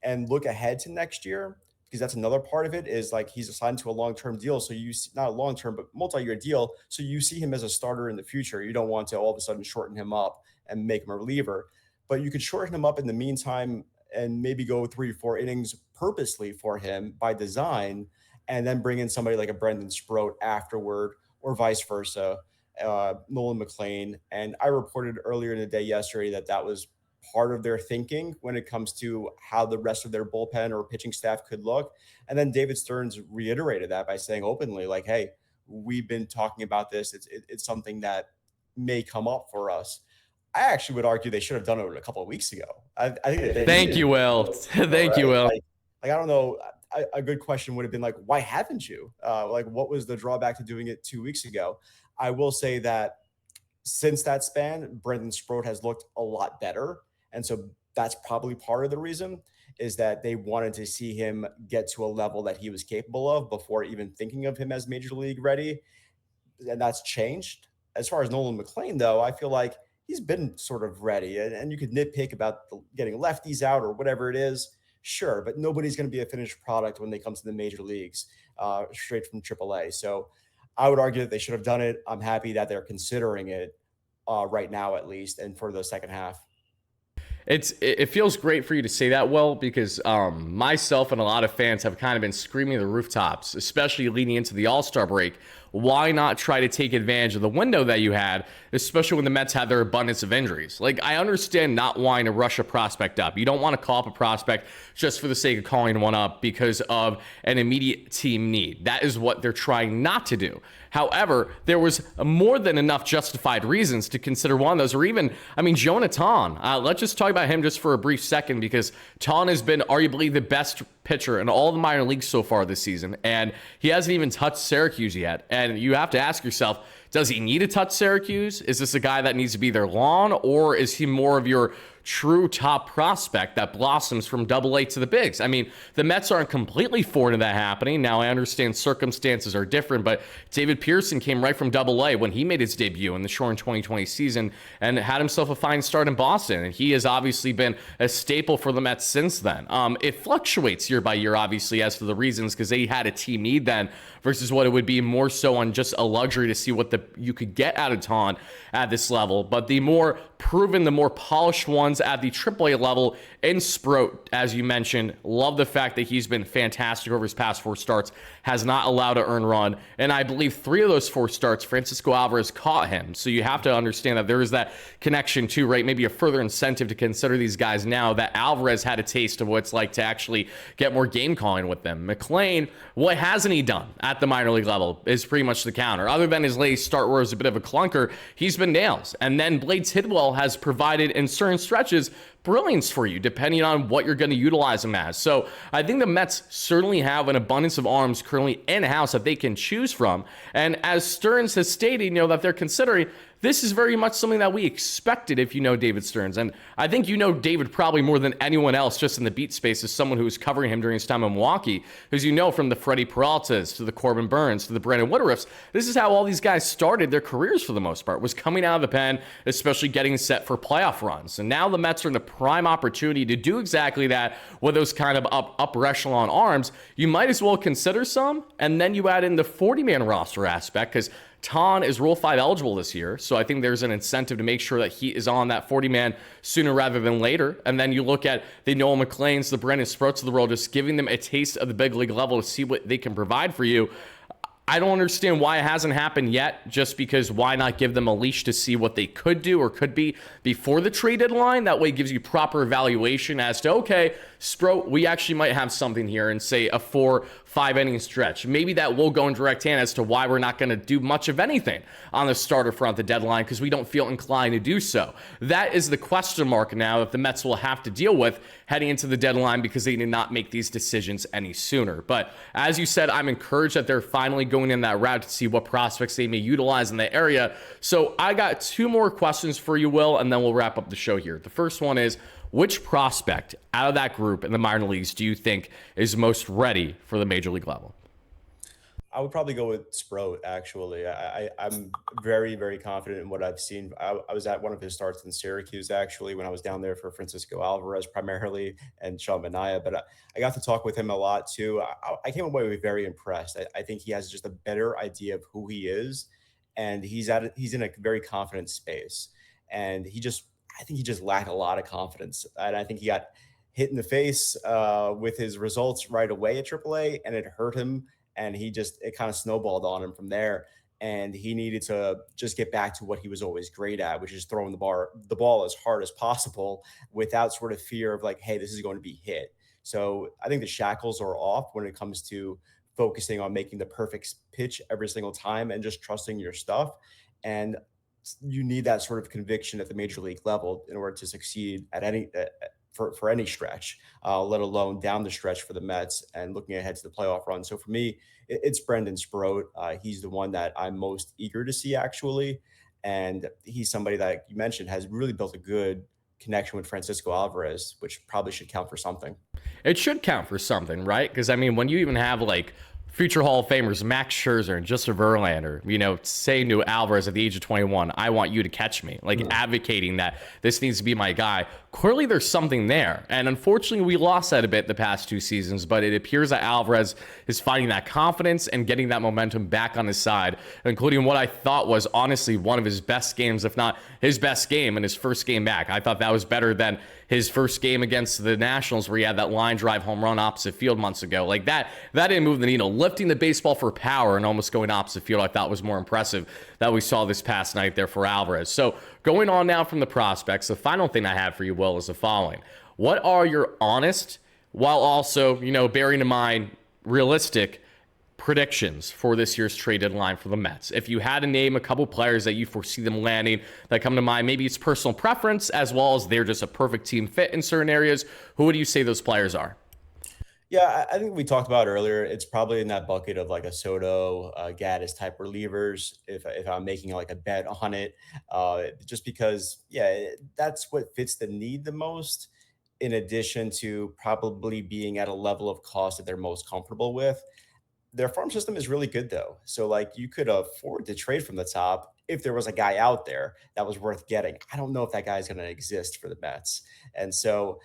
and look ahead to next year, because that's another part of it, is like he's assigned to a long-term deal. So you see, not a long-term, but multi-year deal. So you see him as a starter in the future. You don't want to all of a sudden shorten him up and make him a reliever, but you could shorten him up in the meantime and maybe go 3 or 4 innings purposely for him by design, and then bring in somebody like a Brendan Sproat afterward, or vice versa, Nolan McLean. And I reported earlier in the day yesterday that that was part of their thinking when it comes to how the rest of their bullpen or pitching staff could look. And then David Stearns reiterated that by saying openly, like, hey, we've been talking about this. It's something that may come up for us. I actually would argue they should have done it a couple of weeks ago. I think that Thank you, Will. Thank you, Will. Like, I don't know. A good question would have been like, why haven't you? Like, what was the drawback to doing it 2 weeks ago? I will say that since that span, Brendan Sproat has looked a lot better. And so that's probably part of the reason, is that they wanted to see him get to a level that he was capable of before even thinking of him as major league ready. And that's changed. As far as Nolan McLean, though, I feel like he's been sort of ready. And you could nitpick about getting lefties out or whatever it is. Sure, but nobody's going to be a finished product when they come to the major leagues, straight from AAA. So I would argue that they should have done it. I'm happy that they're considering it right now, at least, and for the second half. It feels great for you to say that, Will, because myself and a lot of fans have kind of been screaming at the rooftops, especially leading into the All-Star break. Why not try to take advantage of the window that you had, especially when the Mets had their abundance of injuries? Like, I understand not wanting to rush a prospect up. You don't want to call up a prospect just for the sake of calling one up because of an immediate team need. That is what they're trying not to do. However, there was more than enough justified reasons to consider one of those, or even, Jonah Ton. Let's just talk about him just for a brief second, because Ton has been arguably the best pitcher in all the minor leagues so far this season, and he hasn't even touched Syracuse yet. And you have to ask yourself, does he need to touch Syracuse? Is this a guy that needs to be their lawn, or is he more of your true top prospect that blossoms from Double-A to the bigs? I mean, the Mets aren't completely foreign to that happening. Now, I understand circumstances are different, but David Pearson came right from Double-A when he made his debut in the short 2020 season and had himself a fine start in Boston, and he has obviously been a staple for the Mets since then. It fluctuates year by year, obviously, as to the reasons, because they had a team need then versus what it would be more so on just a luxury to see what you could get out of Ton at this level. But the more proven, the more polished ones at the AAA level in Sproat, as you mentioned, love the fact that he's been fantastic over his past 4 starts, has not allowed an earned run, and I believe 3 of those 4 starts, Francisco Alvarez caught him. So you have to understand that there is that connection too, right? Maybe a further incentive to consider these guys now that Alvarez had a taste of what it's like to actually get more game calling with them. McLean, what hasn't he done at the minor league level is pretty much the counter. Other than his late start where it was a bit of a clunker, he's been nails. And then Blades Hidwell has provided in certain stretches brilliance for you, depending on what you're going to utilize him as. So I think the Mets certainly have an abundance of arms currently in-house that they can choose from. And as Stearns has stated, that they're considering, this is very much something that we expected if you know David Stearns. And I think you know David probably more than anyone else just in the beat space as someone who was covering him during his time in Milwaukee, because you know from the Freddie Peraltas to the Corbin Burns to the Brandon Woodruffs, this is how all these guys started their careers for the most part, was coming out of the pen, especially getting set for playoff runs. And now the Mets are in a prime opportunity to do exactly that with those kind of upper echelon arms. You might as well consider some, and then you add in the 40-man roster aspect, because Ton is Rule 5 eligible this year, so I think there's an incentive to make sure that he is on that 40-man sooner rather than later. And then you look at the Noel McLeans, the Brendan Sproats of the world, just giving them a taste of the big league level to see what they can provide for you. I don't understand why it hasn't happened yet, just because why not give them a leash to see what they could do or could be before the trade deadline? That way it gives you proper evaluation as to, okay, Sproat, we actually might have something here in, say, a 4-5 inning stretch. Maybe that will go in direct hand as to why we're not going to do much of anything on the starter front the deadline, because we don't feel inclined to do so. That is the question mark now that the Mets will have to deal with heading into the deadline, because they did not make these decisions any sooner. But as you said, I'm encouraged that they're finally going in that route to see what prospects they may utilize in the area. So I got 2 more questions for you, Will, and then we'll wrap up the show here. The first one is, which prospect out of that group in the minor leagues do you think is most ready for the major league level? I would probably go with Sproat, actually. I'm very, very confident in what I've seen. I was at one of his starts in Syracuse, actually, when I was down there for Francisco Alvarez primarily and Sean Manaea. But I got to talk with him a lot, too. I came away very impressed. I think he has just a better idea of who he is, and he's in a very confident space. And I think he just lacked a lot of confidence. And I think he got hit in the face with his results right away at AAA, and it hurt him. And it kind of snowballed on him from there. And he needed to just get back to what he was always great at, which is throwing the ball as hard as possible without sort of fear of like, hey, this is going to be hit. So I think the shackles are off when it comes to focusing on making the perfect pitch every single time and just trusting your stuff. And you need that sort of conviction at the major league level in order to succeed at any for any stretch, let alone down the stretch for the Mets and looking ahead to the playoff run. So for me, it's Brendan Sproat. He's the one that I'm most eager to see, actually. And he's somebody that you mentioned has really built a good connection with Francisco Alvarez, which probably should count for something. It should count for something, right? Because, I mean, when you even have, like, future Hall of Famers Max Scherzer and Justin Verlander, saying to Alvarez at the age of 21, I want you to catch me, advocating that this needs to be my guy. Clearly, there's something there. And unfortunately, we lost that a bit the past 2 seasons, but it appears that Alvarez is finding that confidence and getting that momentum back on his side, including what I thought was honestly one of his best games, if not his best game in his first game back. I thought that was better than his first game against the Nationals, where he had that line drive home run opposite field months ago. Like that didn't move the needle. Lifting the baseball for power and almost going opposite field, I thought was more impressive that we saw this past night there for Alvarez. So going on now from the prospects, the final thing I have for you, Will, is the following. What are your honest, while also, bearing in mind realistic predictions for this year's trade deadline for the Mets? If you had to name a couple players that you foresee them landing that come to mind, maybe it's personal preference as well as they're just a perfect team fit in certain areas, who would you say those players are? Yeah, I think we talked about earlier. It's probably in that bucket of like a Soto, Gaddis type relievers. If I'm making like a bet on it, just because, yeah, that's what fits the need the most. In addition to probably being at a level of cost that they're most comfortable with. Their farm system is really good though. So like you could afford to trade from the top if there was a guy out there that was worth getting. I don't know if that guy is going to exist for the Mets. And so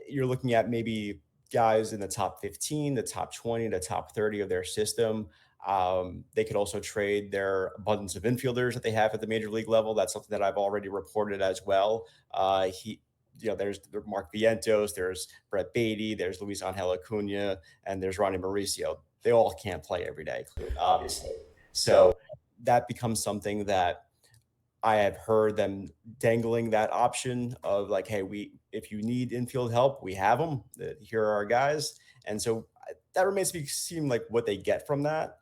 you're looking at maybe guys in the top 15, the top 20, the top 30 of their system. They could also trade their abundance of infielders that they have at the major league level. That's something that I've already reported as well. There's Mark Vientos, there's Brett Beatty, there's Luis Angel Acuna, and there's Ronnie Mauricio. They all can't play every day, obviously. So that becomes something that I have heard them dangling that option of like, hey, if you need infield help, we have them. Here are our guys, and so that remains to be seen, like what they get from that.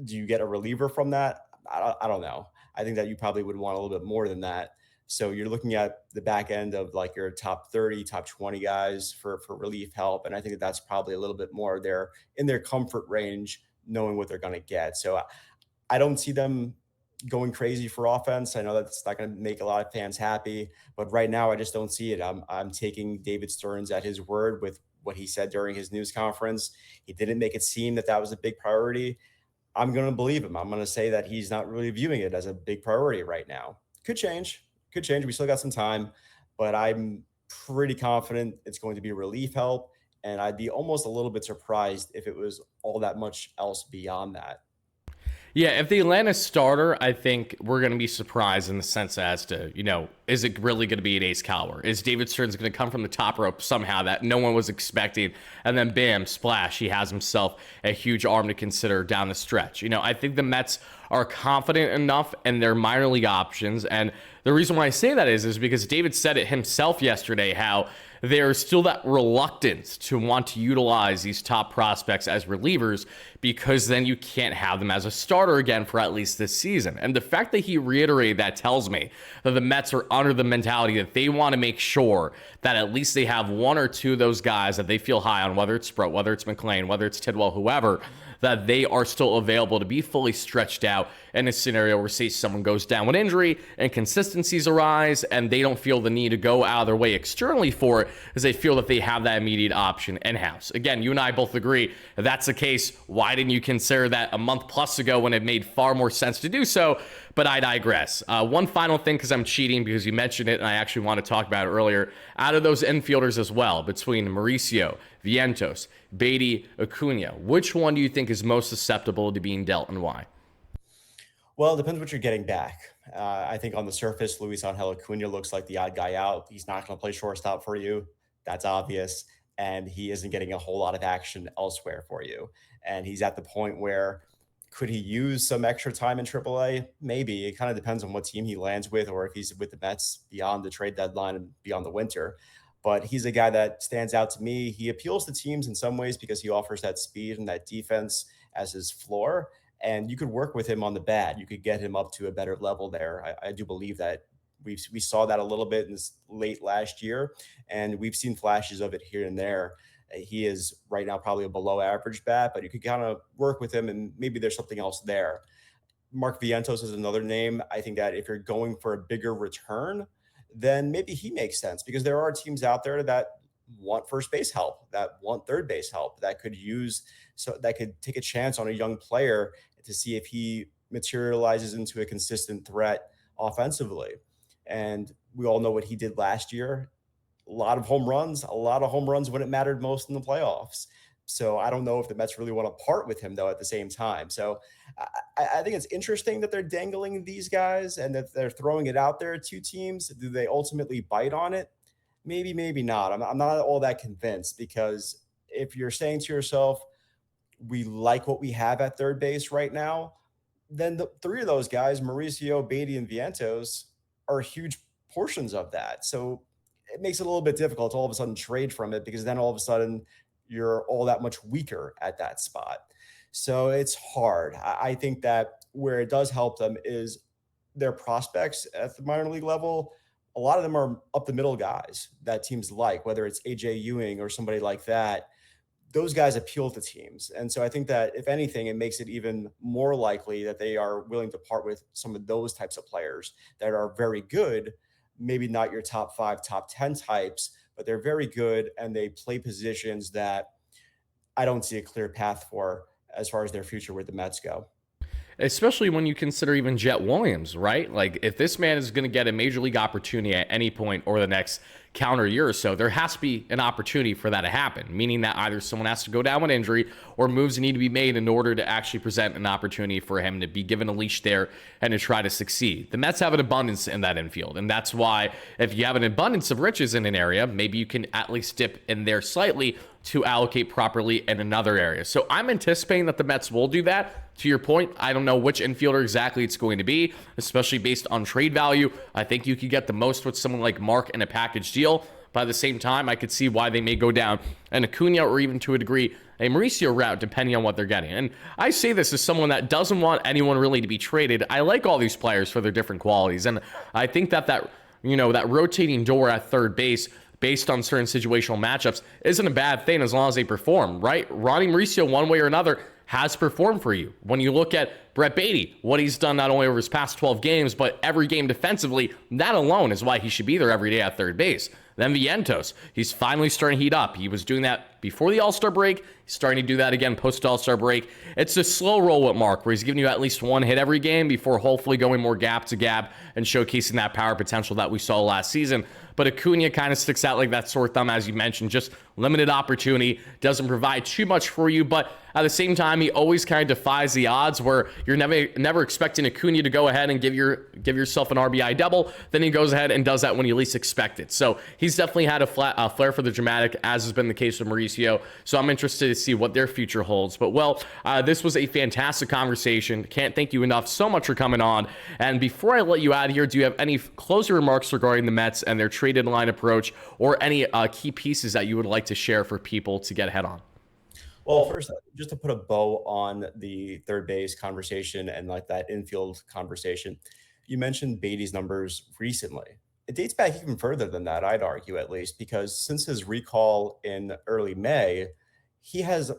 Do you get a reliever from that? I don't know. I think that you probably would want a little bit more than that. So you're looking at the back end of like your top 30, top 20 guys for relief help. And I think that that's probably a little bit more there in their comfort range, knowing what they're going to get. So I don't see them going crazy for offense. I know that's not going to make a lot of fans happy, but right now I just don't see it. I'm taking David Stearns at his word with what he said during his news conference. He didn't make it seem that that was a big priority. I'm going to believe him. I'm going to say that he's not really viewing it as a big priority right now. Could change. Could change. We still got some time, but I'm pretty confident it's going to be relief help. And I'd be almost a little bit surprised if it was all that much else beyond that. Yeah, if the Atlanta starter, I think we're going to be surprised in the sense as to, is it really going to be an ace caliber? Is David Stearns going to come from the top rope somehow that no one was expecting? And then bam, splash, he has himself a huge arm to consider down the stretch. I think the Mets are confident enough in their minor league options. And the reason why I say that is because David said it himself yesterday, how there's still that reluctance to want to utilize these top prospects as relievers because then you can't have them as a starter again for at least this season. And the fact that he reiterated that tells me that the Mets are under the mentality that they want to make sure that at least they have one or two of those guys that they feel high on, whether it's Sproat, whether it's McLean, whether it's Tidwell, whoever, that they are still available to be fully stretched out in a scenario where, say, someone goes down with injury and consistencies arise and they don't feel the need to go out of their way externally for it because they feel that they have that immediate option in-house. Again, you and I both agree if that's the case. Why didn't you consider that a month plus ago when it made far more sense to do so? But I digress. One final thing, because I'm cheating, because you mentioned it and I actually want to talk about it earlier. Out of those infielders as well, between Mauricio, Vientos, Beatty, Acuna, which one do you think is most susceptible to being dealt and why? Well, it depends what you're getting back. I think on the surface, Luis Angel Acuna looks like the odd guy out. He's not going to play shortstop for you. That's obvious. And he isn't getting a whole lot of action elsewhere for you. And he's at the point where could he use some extra time in AAA? Maybe. It kind of depends on what team he lands with or if he's with the Mets beyond the trade deadline and beyond the winter. But he's a guy that stands out to me. He appeals to teams in some ways because he offers that speed and that defense as his floor, and you could work with him on the bat. You could get him up to a better level there. I do believe that we saw that a little bit in this late last year, and we've seen flashes of it here and there. He is right now probably a below average bat, but you could kind of work with him, and maybe there's something else there. Mark Vientos is another name. I think that if you're going for a bigger return, then maybe he makes sense because there are teams out there that want first base help, that want third base help, that could use so that could take a chance on a young player to see if he materializes into a consistent threat offensively. And we all know what he did last year. A lot of home runs when it mattered most in the playoffs. So I don't know if the Mets really want to part with him though at the same time. So I think it's interesting that they're dangling these guys and that they're throwing it out there to teams. Do they ultimately bite on it? Maybe, maybe not. I'm not all that convinced because if you're saying to yourself, we like what we have at third base right now, then the three of those guys, Mauricio, Beatty, and Vientos, are huge portions of that. So it makes it a little bit difficult to all of a sudden trade from it because then all of a sudden you're all that much weaker at that spot. So it's hard. I think that where it does help them is their prospects at the minor league level. A lot of them are up the middle guys that teams like, whether it's AJ Ewing or somebody like that. those guys appeal to teams. And so I think that if anything, it makes it even more likely that they are willing to part with some of those types of players that are very good, maybe not your top 5, top 10 types, but they're very good and they play positions that I don't see a clear path for as far as their future with the Mets go. Especially when you consider even Jet Williams, right? Like, if this man is going to get a major league opportunity at any point or the next calendar year or so, there has to be an opportunity for that to happen, meaning that either someone has to go down with injury or moves need to be made in order to actually present an opportunity for him to be given a leash there and to try to succeed. The Mets have an abundance in that infield, and that's why if you have an abundance of riches in an area, maybe you can at least dip in there slightly to allocate properly in another area. So I'm anticipating that the Mets will do that. To your point, I don't know which infielder exactly it's going to be, especially based on trade value. I think you could get the most with someone like Mark in a package deal. But at the same time, I could see why they may go down an Acuna or even to a degree a Mauricio route, depending on what they're getting. And I say this as someone that doesn't want anyone really to be traded. I like all these players for their different qualities. And I think that rotating door at third base based on certain situational matchups isn't a bad thing as long as they perform, right? Ronnie Mauricio, one way or another, has performed for you. When you look at Brett Beatty, what he's done not only over his past 12 games, but every game defensively, that alone is why he should be there every day at third base. Then Vientos, he's finally starting to heat up. He was doing that before the All-Star break. He's starting to do that again post-All-Star break. It's a slow roll with Mark, where he's giving you at least one hit every game before hopefully going more gap to gap and showcasing that power potential that we saw last season. But Acuna kind of sticks out like that sore thumb, as you mentioned, just limited opportunity, doesn't provide too much for you, but at the same time, he always kind of defies the odds where you're never expecting Acuna to go ahead and give yourself an RBI double. Then he goes ahead and does that when you least expect it. So he's definitely had a flair for the dramatic, as has been the case with Mauricio. So I'm interested to see what their future holds. But this was a fantastic conversation. Can't thank you enough so much for coming on. And before I let you out of here, do you have any closing remarks regarding the Mets and their trade deadline approach, or any key pieces that you would like to share for people to get ahead on? Well, first, just to put a bow on the third base conversation and like that infield conversation, you mentioned Beatty's numbers recently. It dates back even further than that, I'd argue, at least, because since his recall in early May, he has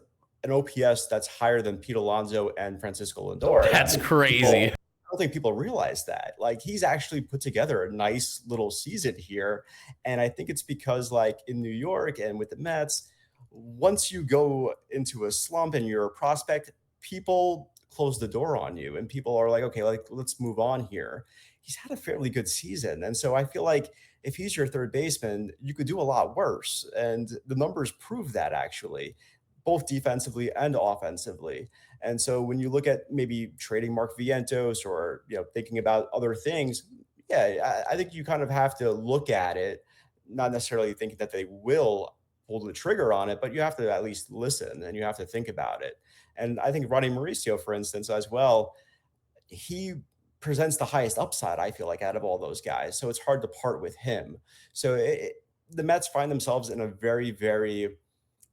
an OPS that's higher than Pete Alonso and Francisco Lindor. That's crazy. I don't think people realize that. Like, he's actually put together a nice little season here. And I think it's because, like, in New York and with the Mets, once you go into a slump and you're a prospect, people close the door on you and people are like, okay, like, let's move on here. He's had a fairly good season. And so I feel like if he's your third baseman, you could do a lot worse. And the numbers prove that, actually, both defensively and offensively. And so when you look at maybe trading Mark Vientos or, thinking about other things, yeah, I think you kind of have to look at it, not necessarily thinking that they will pull the trigger on it, but you have to at least listen and you have to think about it. And I think Ronnie Mauricio, for instance, as well, he presents the highest upside, I feel like, out of all those guys. So it's hard to part with him. So the Mets find themselves in a very, very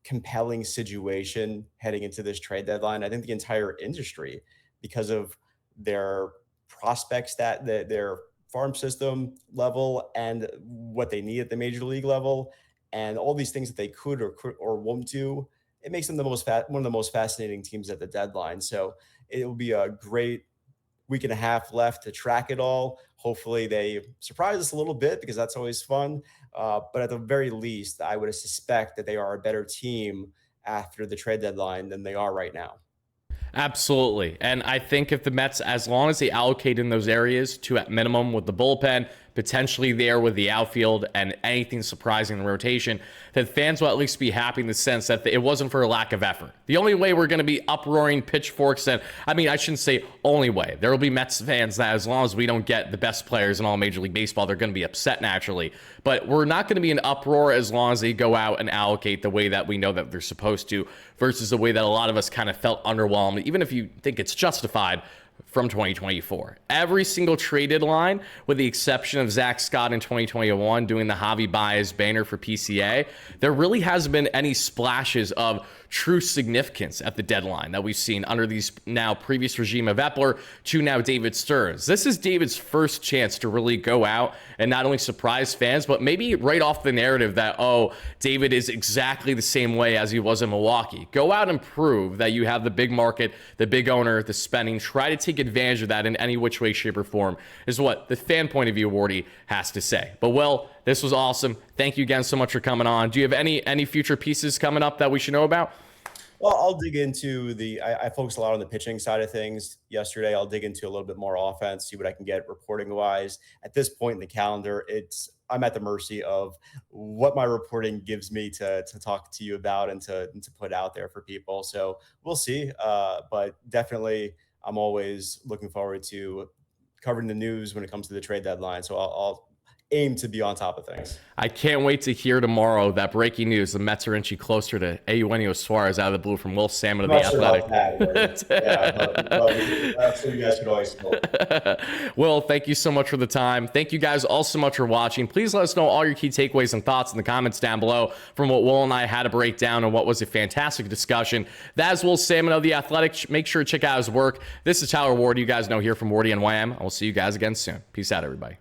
compelling situation heading into this trade deadline. I think the entire industry, because of their prospects, that their farm system level and what they need at the major league level, and all these things that they could or won't do, it makes them one of the most fascinating teams at the deadline. So it will be a great week and a half left to track it all. Hopefully they surprise us a little bit, because that's always fun. But at the very least, I would suspect that they are a better team after the trade deadline than they are right now. Absolutely. And I think if the Mets, as long as they allocate in those areas to at minimum with the bullpen, potentially there with the outfield and anything surprising in the rotation, that fans will at least be happy in the sense that it wasn't for a lack of effort. The only way we're going to be uproaring pitchforks, and I shouldn't say only way. There will be Mets fans that, as long as we don't get the best players in all Major League Baseball, they're going to be upset naturally. But we're not going to be an uproar as long as they go out and allocate the way that we know that they're supposed to, versus the way that a lot of us kind of felt underwhelmed, even if you think it's justified, from 2024. Every single traded line, with the exception of Zach Scott in 2021 doing the Javi Baez banner for PCA, there really hasn't been any splashes of true significance at the deadline that we've seen under these now previous regime of Epler to now David Stearns. This is David's first chance to really go out and not only surprise fans, but maybe write off the narrative that, oh, David is exactly the same way as he was in Milwaukee. Go out and prove that you have the big market, the big owner, the spending. Try to take advantage of that in any which way, shape, or form is what the fan point of view Wardy has to say. But, Will, this was awesome. Thank you again so much for coming on. Do you have any future pieces coming up that we should know about? Well, I'll dig into I focused a lot on the pitching side of things yesterday. I'll dig into a little bit more offense, see what I can get reporting wise. At this point in the calendar, I'm at the mercy of what my reporting gives me to talk to you about and to put out there for people. So we'll see. But definitely, I'm always looking forward to covering the news when it comes to the trade deadline. So I'll aim to be on top of things. I can't wait to hear tomorrow that breaking news. The Mets are inching closer to Eugenio Suarez out of the blue from Will Sammon of The Athletic. That's what you guys could always know. Will, thank you so much for the time. Thank you guys all so much for watching. Please let us know all your key takeaways and thoughts in the comments down below from what Will and I had to break down and what was a fantastic discussion. That is Will Sammon of The Athletic. Make sure to check out his work. This is Tyler Ward. You guys know here from WardyNYM. I will see you guys again soon. Peace out, everybody.